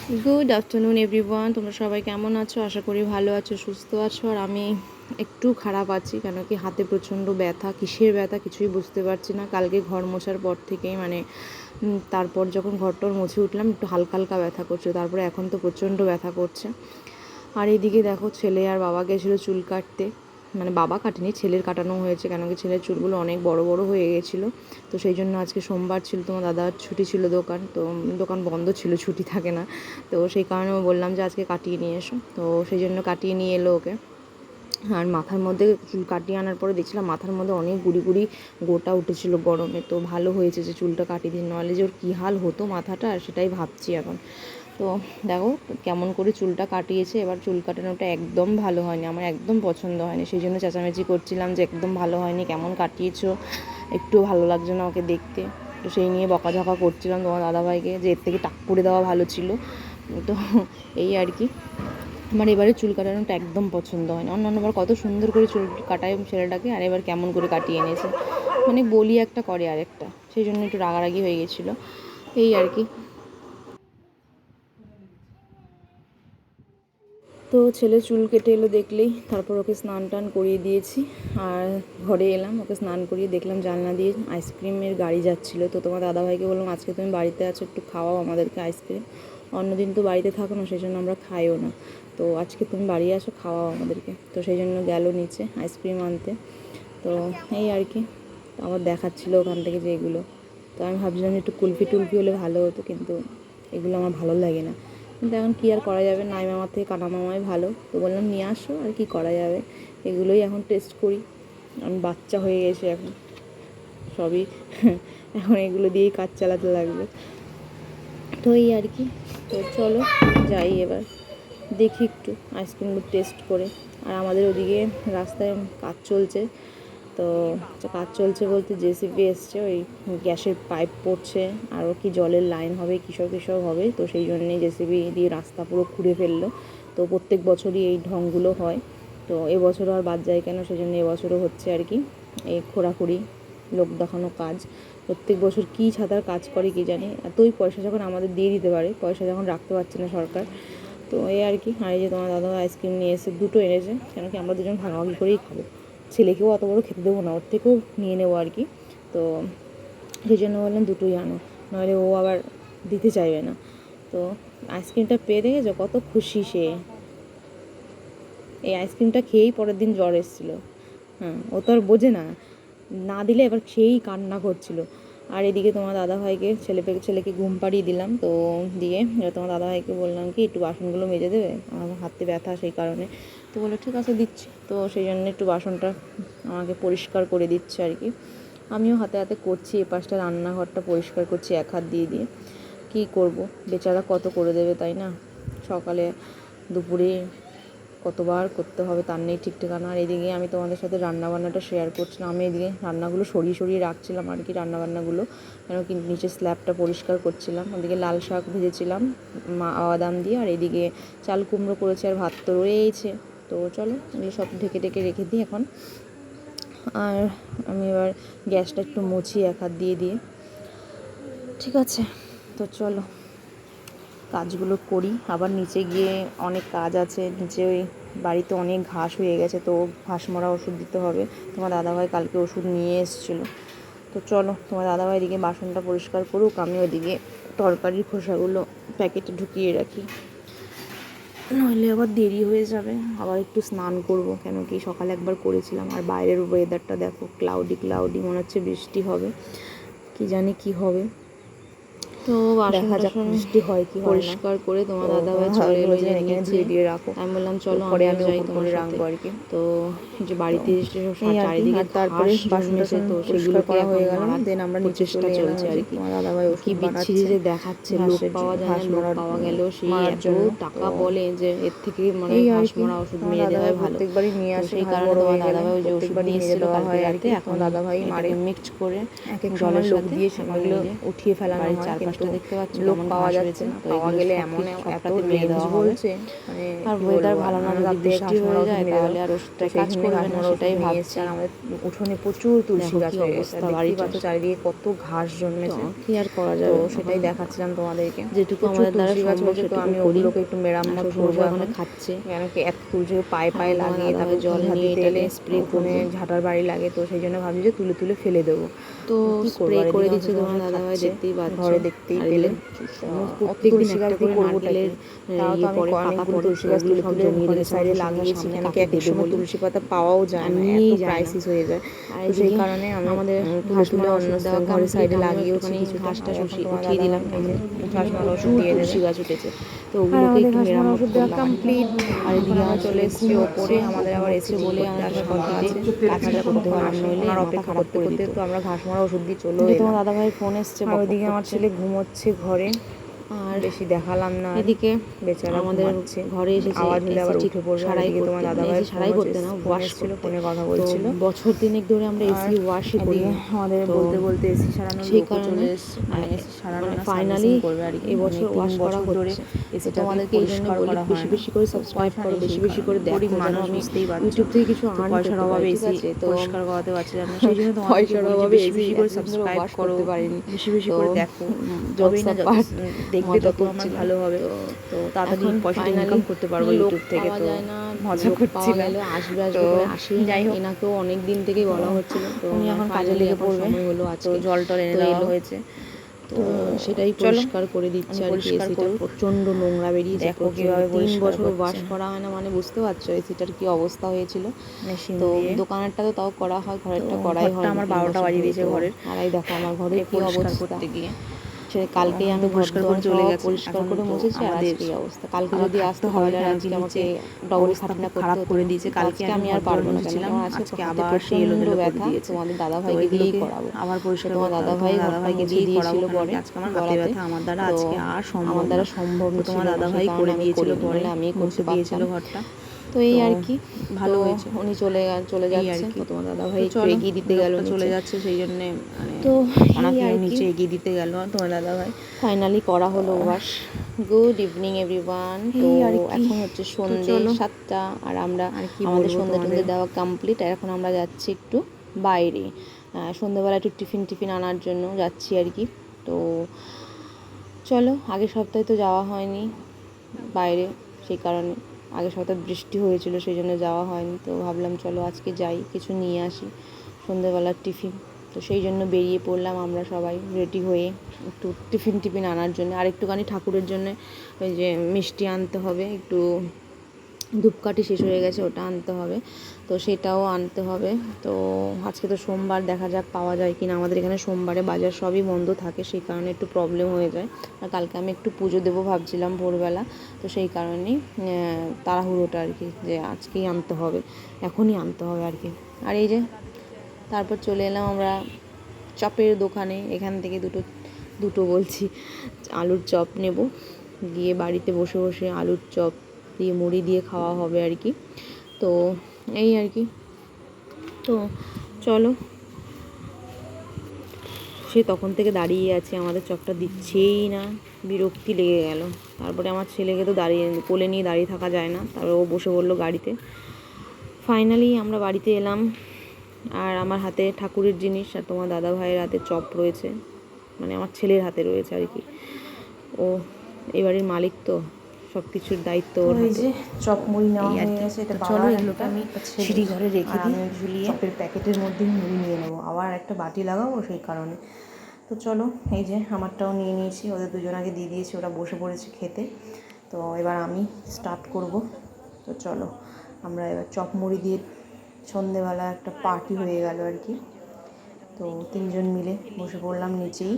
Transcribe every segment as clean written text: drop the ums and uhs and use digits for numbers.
Good afternoon everyone, তোমরা সবাই কেমন আছো? আশা করি ভালো আছো, সুস্থ আছো। আর আমি একটু খারাপ আছি, কেন কি হাতে প্রচণ্ড ব্যথা। কিসের ব্যথা কিছুই বুঝতে পারছি না। কালকে ঘর মোছার পর থেকেই তারপর যখন ঘরটর মুছে উঠলাম একটু হালকা হালকা ব্যথা করছে, তারপরে এখন তো প্রচণ্ড ব্যথা করছে। আর এইদিকে দেখো, ছেলে আর বাবা গেছিলো চুল কাটতে। বাবা কাটেনি, ছেলের কাটানো হয়েছে, কেন কি ছেলের চুলগুলো অনেক বড় বড় হয়ে গেছিলো। তো সেই জন্য আজকে সোমবার ছিল, তোমার দাদার ছুটি ছিল, দোকান বন্ধ ছিল, ছুটি থাকে না। তো সেই কারণে বললাম যে আজকে কাটিয়ে নিয়ে এসো, তো সেই জন্য কাটিয়ে নিয়ে এলো ওকে। আর মাথার মধ্যে চুল কাটিয়ে আনার পরে দেখছিলাম মাথার মধ্যে অনেক গুড়ি গুড়ি গোটা উঠেছিল গরমে। তো ভালো হয়েছে যে চুলটা কাটিয়ে দিন, নাহলে যে ওর কী হাল হতো মাথাটা, আর সেটাই ভাবছি এখন। তো দেখো কেমন করে চুলটা কাটিয়েছে। এবার চুল কাটানোটা একদম ভালো হয়নি, আমার একদম পছন্দ হয়নি। সেই জন্য চেঁচামেচি করছিলাম যে একদম ভালো হয়নি, কেমন কাটিয়েছো, একটু ভালো লাগছে না ওকে দেখতে। তো সেই নিয়ে বকাঝকা করছিলাম তোমার দাদাভাইকে যে এর থেকে টাক পরে দেওয়া ভালো ছিল। তো এই আর কি, আমার এবারে চুল কাটানোটা একদম পছন্দ হয়নি। অন্যান্যবার কত সুন্দর করে চুল কাটায় ছেলেটাকে, আর এবার কেমন করে কাটিয়ে এনেছে, বলি একটা করে আরেকটা। সেই জন্য একটু রাগারাগি হয়ে গেছিলো, এই আর কি। তো ছেলে চুল কেটে এলো দেখলেই, তারপর ওকে স্নান টান করিয়ে দিয়েছি। আর ঘরে এলাম, ওকে স্নান করিয়ে দেখলাম জানলা দিয়ে আইসক্রিমের গাড়ি যাচ্ছিলো। তো তোমার দাদাভাইকে বললাম আজকে তুমি বাড়িতে আছো, একটু খাওয়াও আমাদেরকে আইসক্রিম। অন্যদিন তো বাড়িতে থাকো না, সেই জন্য আমরা খাইও না। তো আজকে তুমি বাড়ি আসো, খাওয়াও আমাদেরকে। তো সেই জন্য গেল নিচে আইসক্রিম আনতে। তো এই আর কি, আমার দেখাচ্ছিলো ওখান থেকে যে এগুলো। তো আমি ভাবছিলাম যে একটু কুলফি টুলফি হলে ভালো হতো, কিন্তু এগুলো আমার ভালো লাগে না। কিন্তু এখন কী আর করা যাবে, নাই মামার থেকে কানা মামাই ভালো। তো বললাম নিয়ে আসো, আর কি করা যাবে, এগুলোই এখন টেস্ট করি। আমি বাচ্চা হয়ে গেছে এখন সবই, এখন এগুলো দিয়েই কাজ চালাতে লাগবে। তো এই আর কি। তো চলো যাই এবার, দেখি একটু আইসক্রিমগুলো টেস্ট করে। আর আমাদের ওদিকে রাস্তায় কাজ চলছে। তো কাজ চলছে বলতে জেসিবি এসছে, ওই গ্যাসের পাইপ পড়ছে, আরও কি জলের লাইন হবে, কিসব হবে। তো সেই জন্যেই জেসিবি দিয়ে রাস্তা পুরো খুঁড়ে ফেললো। তো প্রত্যেক বছরই এই ঢংগুলো হয়। তো এবছরও আর বাদ যায় কেন, সেই জন্য এবছরও হচ্ছে আর কি এই খোঁড়াখুড়ি, লোক দেখানো কাজ। প্রত্যেক বছর কী ছাতার কাজ করে কি জানি, এতই পয়সা যখন আমাদের দিয়ে দিতে পারে, পয়সা যখন রাখতে পারছে না সরকার। তো এই আর কি। আর এই যে তোমার দাদা আইসক্রিম নিয়ে এসে দুটো এনেছে, কেন কি আমরা দুজন ভাগাভাগি করেই খাবো। ছেলেকেও অত বড় খেতে দেবো না, ওর থেকেও নিয়ে নেবো আর কি। তো সেই জন্য বললাম দুটোই আনো, নাহলে ও আবার দিতে চাইবে না। তো আইসক্রিমটা পেয়ে দেখেছো কত খুশি সে। এই আইসক্রিমটা খেয়েই পরের দিন জ্বর এসেছিলো। হ্যাঁ, ও তো আর বোঝে না, না দিলে এবার খেয়েই কান্না করছিল। আর এদিকে তোমার দাদাভাইকে ছেলেকে ঘুম পাড়িয়ে দিলাম। তো দিয়ে তোমার দাদাভাইকে বললাম কি একটু বাসনগুলো মেজে দেবে, আমার হাতে ব্যথা সেই কারণে। তো বললো ঠিক আছে দিচ্ছি। তো সেই জন্য একটু বাসনটা আমাকে পরিষ্কার করে দিচ্ছে আর কি। আমিও হাতে হাতে করছি, এ পাশটা রান্নাঘরটা পরিষ্কার করছি এক হাত দিয়ে দিয়ে। কী করব, বেচারা কত করে দেবে তাই না, সকালে দুপুরে কতবার করতে হবে তার নেই ঠিক ঠিকানা। আর এদিকে আমি তোমাদের সাথে রান্নাবান্নাটা শেয়ার করছিলাম, আমি এদিকে রান্নাগুলো সরিয়ে সরিয়ে রাখছিলাম আর কি, রান্নাবান্নাগুলো কেন কি নিচে স্ল্যাবটা পরিষ্কার করছিলাম। ওদিকে লাল শাক ভেজেছিলাম বাদাম দিয়ে, আর এদিকে চাল কুমড়ো করেছি, আর ভাত তো রয়েইছে। তো চলো এগুলো সব ঢেকে ঢেকে রেখে দিই এখন। আর আমি এবার গ্যাসটা একটু মুছি এক হাত দিয়ে দিয়ে। ঠিক আছে, তো চলো কাজগুলো করি। আবার নিচে গিয়ে অনেক কাজ আছে, নিচে ওই বাড়িতে অনেক ঘাস হয়ে গেছে, তো ঘাস মরা ওষুধ দিতে হবে। তোমার দাদাভাই কালকে ওষুধ নিয়ে এসেছিলো। তো চলো তোমার দাদাভাই এদিকে বাসনটা পরিষ্কার করুক, আমি ওদিকে তরকারির খোসাগুলো প্যাকেটে ঢুকিয়ে রাখি, নইলে আবার দেরি হয়ে যাবে। আবার একটু স্নান করব, কেন কি সকালে একবার করেছিলাম। আর বাইরের ওয়েদারটা দেখো, ক্লাউডি মনে হচ্ছে বৃষ্টি হবে, কি জানি কি হবে। তো দেখা যাক বৃষ্টি হয় কি পরিষ্কার করে তোমার দাদাভাই চলে এলো যে এখানে ধুয়ে দিয়ে রাখো। আমি বললাম চলো পরে আমি যাই তোমার সাথে আর কি। তো যে বাড়িতে চারিদিকে তারপরে বাসন মেশে, তো সেগুলো করা হয়ে গেল, দেন আমরা নিচে চলে চলছে আর কি। তোমার দাদাভাই কি বিচ্ছিরি যে দেখাচ্ছে, লোক পাওয়া যায় না, লোক পাওয়া গেলেও সেই এত টাকা বলে যে এর থেকে ঘাস মরা ওষুধ মেরে দেওয়াই ভালো। প্রত্যেকবারই নিয়ে আসে, সেই কারণে তোমার দাদাভাই ওই যে ওষুধ নিয়ে এসেছিল কালকে রাতে, এখন দাদাভাই মারে মিক্সড করে জলের লোক দিয়ে সেগুলো উঠিয়ে ফেলানো হয়। কিন্তু ঘাসটা দেখতে পাচ্ছ লোক কেমন পাওয়া ঘাস যাচ্ছে হয়েছে, না, তো পাওয়া এগুলো গেলে সব এমন কিছু এত সবটাতে মেরে রেঞ্জ দেওয়া হবে। বলছে, মানে আর কি ওয়েদার বলবো, ভালো না, আমরা যদি তার থেকে বৃষ্টি ঘাস হয়ে মারা যায় ওষুধ মেরে তাহলে দেবো। আর তো ওষুধটা কাজ সেইখানে করবে ঘাস না, মারা ওষুধ সেটাই নিয়ে এসেছে। ভাবছি। আর আমাদের উঠোনে প্রচুর তুলসী দেখো গাছ কি হয়ে গেছে, অবস্থা দেখতেই বাড়িটার, পাচ্ছ চারিদিকে কত ঘাস তো জন্মেছে। কি আর করা তো যাবে, সেটাই এখন দেখাচ্ছিলাম তোমাদেরকে, যেটুকু প্রচুর আমাদের দ্বারা তুলসী গাছ সম্ভব হয়েছে। তো সেটুকু আমি করি। ওগুলোকে একটু মেরামত করবো শ্বশুরমশাই ওখানে এখন, খাচ্ছে, কেন কি এত তুলসী পায়ে এখন পায়ে তোমার লাগিয়ে দাদাভাই তারপর জল নিয়ে ঝাঁটিতে এটাকে এলে স্প্রে উঠোনে করবে। ঝাঁটার বাড়ি লাগে, তো সেই জন্য ভাবছি যে তুলে তুলে ফেলে দেবো। তো কি করবো, স্প্রে আর করে এদিকে আমার দিচ্ছে তোমার শ্বশুরমশাই দাদাভাই, খাচ্ছে, দেখতেই পাচ্ছ। ঘরে দেখতেই আর পেলে। এদিকে অত প্রত্যেকদিন তুলসী গাছ একটা দিয়ে করে করবোটা কি? নারকেলের তাও তো ইয়ে আমি পরে, পাতা অনেকগুলো পরে, তুলসী তো গাছ ওগুলো তুলে সব তুলে জমিয়ে ঘরের রেখেছে আমার সাইডে শ্বশুরমশাই, লাগিয়েছি, সামনে কেন কি কাকে এক এক দেবে সময় বলে, তুলসী পাতা পাওয়াও যায় আর না, এত নিয়েই যায় না। ক্রাইসিস হয়ে যায়। আর তো সেই এদিকে কারণে আমি আমাদের তুলে ঘাস তুলে মারা অন্য ওষুধ দেওয়া ঘরের কমপ্লিট, সাইডে আমিও লাগিয়েওছি একটুখানি কিছুটা। ঘাসটা আর এখন তোমার উঠিয়ে দিলাম, দাদাভাই এই যে ঘাস মারা ওষুধ প্রচুর দিয়ে দেবে। তুলসী গাছ উঠেছে, তো আর ওগুলোকে আমাদের একটু ঘাস মারা মেরামত ওষুধ দেওয়া করলাম। কমপ্লিট। আর এখন এদিকে আমরা আমার চলে ছেলে এসেছি ওপরে, আমাদের আবার ঘুমোচ্ছে এসি বলে ঠিক করতে আমার আসার কথা শান্তিতে আছে। কাজটা এখন করতে পারলাম, আসে, নইলে ওনার মাথা অপেক্ষা খারাপ করতে করে করতে দিত। তো আমরা ঘাস মারা ওষুধ দিয়ে চলেও যে তোমার এলাম। দাদাভাইয়ের ফোন এসছে, আর বকবক ওইদিকে আমার করছে। ছেলে ঘুমোচ্ছে ঘরে, আর বেশি দেখালাম না, এদিকে বেচারা আমাদের ঘুমাচ্ছে। ঘরে এসেছে আওয়াজ হলে এসি আবার ঠিক উঠে পড়বে। আর সারাই এদিকে তোমার করতে, মানে এসি দাদাভাইয়ের সারাই করতে না, ফোন ওয়াশ এসেছিল, করতে। ফোনে কথা তো বলছিল। বছর দিনেক ধরে আমরা আর এসি ওয়াশই করি এদিকে না, আমাদের তো বলতে বলতে এসি সারানোর সেই লোকও কারণে চলে এসছে, মানে এসি সারানো মানে না, ফাইনালি সার্ভিসিং করবে আর কি। মানে এবছর 3 ওয়াশ করা বছর ধরে হচ্ছে। তো এসিটাকে তোমাদেরকে এই জন্য পরিষ্কার বলি করা হয় বেশি না। বেশি করে তো সাবস্ক্রাইব পয়সা করো, নেই, বেশি সেই বেশি করে কারণে দেখো, গরিব যেন মানুষ আমি বুঝতেই পারছো। ইউটিউব থেকে কিছু তো আর্ন পয়সার করতে পারি, অভাবে ঠিক এসি আছে। তো পরিষ্কার করাতে পারছিলাম না, সেই জন্য তোমাদেরকে পয়সার বলি যে অভাবে বেশি এসি বেশি করে এতদিন ধরে সাবস্ক্রাইব ওয়াশ করো, করতে পারিনি। বেশি বেশি তো করে দেখো, তবেই জোকস না অ্যাপার্ট দেখবে মজা তত আমার করছিলাম। ভালো হবে। তো তো তাড়াতাড়ি এখন পয়সাটা ফাইনালি ইনকাম করতে পারবো লোক ইউটিউব থেকে। পাওয়া তো যায় না, মজা লোক পাওয়া করছিলাম। গেলে আসবে তো আসবে করে আসেই না। যাই হোক, এনাকেও অনেক দিন থেকেই তো বলা হচ্ছিল, তো উনি এখন কাজে ফাইনালি লেগে এখন পড়বে। সময় হলো তো আজকে। জল টল এনে তো দেওয়া এলো, হয়েছে। তো তো সেটাই চলো, পরিষ্কার করে দিচ্ছে আমি আর কি। পরিষ্কার এসিটা করুক, প্রচণ্ড নোংরা বেরিয়েছে, দেখো প্রচণ্ড। কিভাবে 3 পরিষ্কার বছর ওয়াশ করছে করা হয় না, মানে বুঝতে পারছো এসিটার কি অবস্থা হয়েছিল। মেশিন তো দিয়ে। দোকানেরটা তো তাও করা হয়, তো ঘরেরটা করাই ঘরটা হয়নি আমার 3 12টা বছর বাজিয়ে ধরে। দিয়েছে তো ঘরের, আর এই দেখো আমার ঘরের কি পরিষ্কার অবস্থা। করতে গিয়ে। সে তো কালকেই এখন আমি তো ঘর পরিষ্কার দুয়ার করে চলে সব গেছে। পরিষ্কার এখন করে তো মুছেছি, আর আমাদের আজকে এই অবস্থা। কালকে আবার যদি থাকতে আসতো হবে, তাহলে আর কেন কি আজকে আমাকে নিচে ডবল অবস্থা খাটনি খুব করতে খারাপ হতো করে না। দিয়েছে। কিন্তু কালকে আজকে আমি আর ঘর পারবো দুয়ার না, কেন কি মুছেছিলাম, আমার আজকে আজকে হাতে আবার সেই প্রচণ্ড এলোমেলো করে ব্যথা। দিয়েছে। তোমাদের তো দাদাভাইকে দিয়েই এগুলোকে করাবো। আবার তো পরিষ্কার তোমার করতে হবে। দাদাভাই তোমার ঘরটা দাদাভাই মুছিয়ে মুছেই করাবো, দিয়েছিল কেন কি পরে আজকে আমার হাতে গলাতে। ব্যথা, আমার দ্বারা তো আজকে আর সম্ভব আমার না। দ্বারা সম্ভব তো ছিল তোমার না, সেই দাদাভাই কারণে করে আমি দিয়েছিল করিনি, পরে, নাহলে আমিই করতে মুছে দিয়েছিল পারতাম। ঘরটা। তো এই তো আর কি, ভালো তো হয়েছে, উনি চলে এই আর যাচ্ছে। কি। তো তোমার দাদাভাই তো একটু চলো, এগিয়ে দিতে গেল লোকটা চলে নিচে। যাচ্ছে, সেই জন্যে মানে তো এই ওনাকে আর কি, নিচে এগিয়ে দিতে গেল তোমার দাদাভাই। ফাইনালি করা হলো ওয়াশ। Good evening everyone. তো এই আর কি। এখন হচ্ছে তো সন্ধে চলো, 7টা, আর আমরা আর কি আমাদের বলবো সন্ধে তোমাদের। টন্ধে দেওয়া কমপ্লিট। আর এখন আমরা যাচ্ছি একটু বাইরে, সন্ধ্যেবেলা একটু টিফিন আনার জন্য যাচ্ছি আর কি। তো চলো, আগের সপ্তাহে তো যাওয়া হয়নি বাইরে, সেই কারণে। আগের সপ্তাহে বৃষ্টি হয়েছিল, সেই জন্য যাওয়া হয়নি। তো ভাবলাম চলো আজকে যাই, কিছু নিয়ে আসি সন্ধ্যেবেলার টিফিন। তো সেই জন্য বেরিয়ে পড়লাম আমরা সবাই রেডি হয়ে একটু টিফিন আনার জন্য। আর একটুখানি ঠাকুরের জন্য ওই যে মিষ্টি আনতে হবে, একটু ধূপকাঠি শেষ হয়ে গেছে, ওটা আনতে হবে, তো সেটাও আনতে হবে। তো আজকে তো সোমবার, দেখা যাক পাওয়া যায় কি না। আমাদের এখানে সোমবারে বাজার সবই বন্ধ থাকে, সেই কারণে একটু প্রবলেম হয়ে যায়। আর কালকে আমি একটু পুজো দেবো ভাবছিলাম ভোরবেলা, তো সেই কারণেই তাড়াহুড়োটা আর কি, যে আজকেই আনতে হবে, এখনই আনতে হবে আর কি। আর এই যে তারপর চলে এলাম আমরা চপের দোকানে। এখান থেকে দুটো বলছি, আলুর চপ নেব, গিয়ে বাড়িতে বসে বসে আলুর চপ দিয়ে মুড়ি দিয়ে খাওয়া হবে আর কি। তো এই আর কি। তো চলো, সে তখন থেকে দাঁড়িয়ে আছে, আমাদের চপটা দিচ্ছেই না, বিরক্তি লেগে গেল। তারপরে আমার ছেলেকে তো কোলে নিয়ে দাঁড়িয়ে থাকা যায় না, তারপরে ও বসে পড়লো গাড়িতে। ফাইনালি আমরা বাড়িতে এলাম, আর আমার হাতে ঠাকুরের জিনিস, আর তোমার দাদা ভাইয়ের হাতে চপ রয়েছে, মানে আমার ছেলের হাতে রয়েছে আর কি। ও এবারের মালিক, তো সব কিছুর দায়িত্ব ওর হাতে। চপ মুড়ি নেওয়া এই আর হয়ে কি। গেছে। এটা তো চলো, বাবা, এগুলোকে আমি সিঁড়ি ঘরে রেখে দিই ঝুলিয়ে। চপের প্যাকেটের মধ্যেই মুড়ি নিয়ে নেবো, আবার একটা বাটি লাগাবো, সেই কারণে। তো চলো, এই যে আমারটাও নিয়ে নিয়েছি, ওদের দুজনাকে দিয়ে দিয়েছি, ওরা বসে পড়েছে খেতে। তো এবার আমি স্টার্ট করব। তো চলো, আমরা এবার চপ মুড়ি দিয়ে সন্ধেবেলা একটা পার্টি হয়ে গেল আর কি। তো 3 জন মিলে বসে পড়লাম নিচেই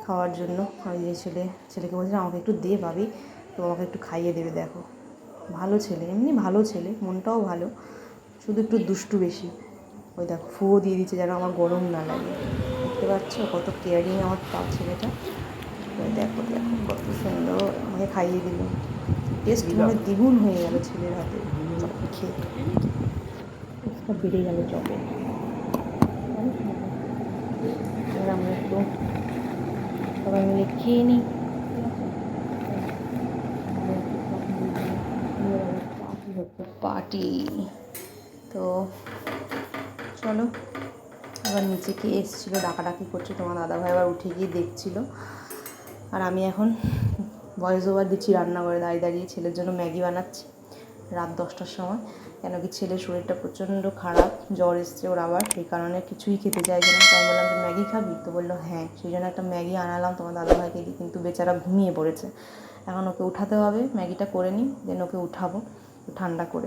খাওয়ার জন্য। আমি যে ছেলেকে বলছিলাম আমাকে একটু দে ভাবি, তো আমাকে একটু খাইয়ে দেবে। দেখো, ভালো ছেলে, এমনি ভালো ছেলে, মনটাও ভালো, শুধু একটু দুষ্টু বেশি। ওই দেখো ফুও দিয়ে দিচ্ছে যেন আমার গরম না লাগে। দেখতে পাচ্ছ কত কেয়ারিং আমার তার ছেলেটা। ওই দেখো কত সুন্দর আমাকে খাইয়ে দিল। টেস্ট মানে দ্বিগুণ হয়ে গেল ছেলের হাতে চপ খেয়ে, টেস্টটা বেড়ে গেল চপে। এবার আমরা একটু সবাই মিলে খেয়ে নিই। পার্টি তো চলো, আবার নিচে কে এসেছিলো ডাকাডাকি করছে, তোমার দাদাভাই আবার উঠে গিয়ে দেখছিল। আর আমি এখন ভয়েস ওভার দিচ্ছি রান্নাঘরে দাঁড়িয়ে দাঁড়িয়ে, ছেলের জন্য ম্যাগি বানাচ্ছি রাত 10টার সময়। কেন কি ছেলের শরীরটা প্রচণ্ড খারাপ, জ্বর এসছে ওর আবার, সেই কারণে কিছুই খেতে চাইছে না। তো আমি বললাম যে ম্যাগি খাবি, তো বললো হ্যাঁ। সেই জন্য একটা ম্যাগি আনালাম তোমার দাদাভাইকে দিয়ে, কিন্তু বেচারা ঘুমিয়ে পড়েছে। এখন ওকে উঠাতে হবে, ম্যাগিটা করে নিই, দেন ওকে উঠাবো ঠান্ডা করে।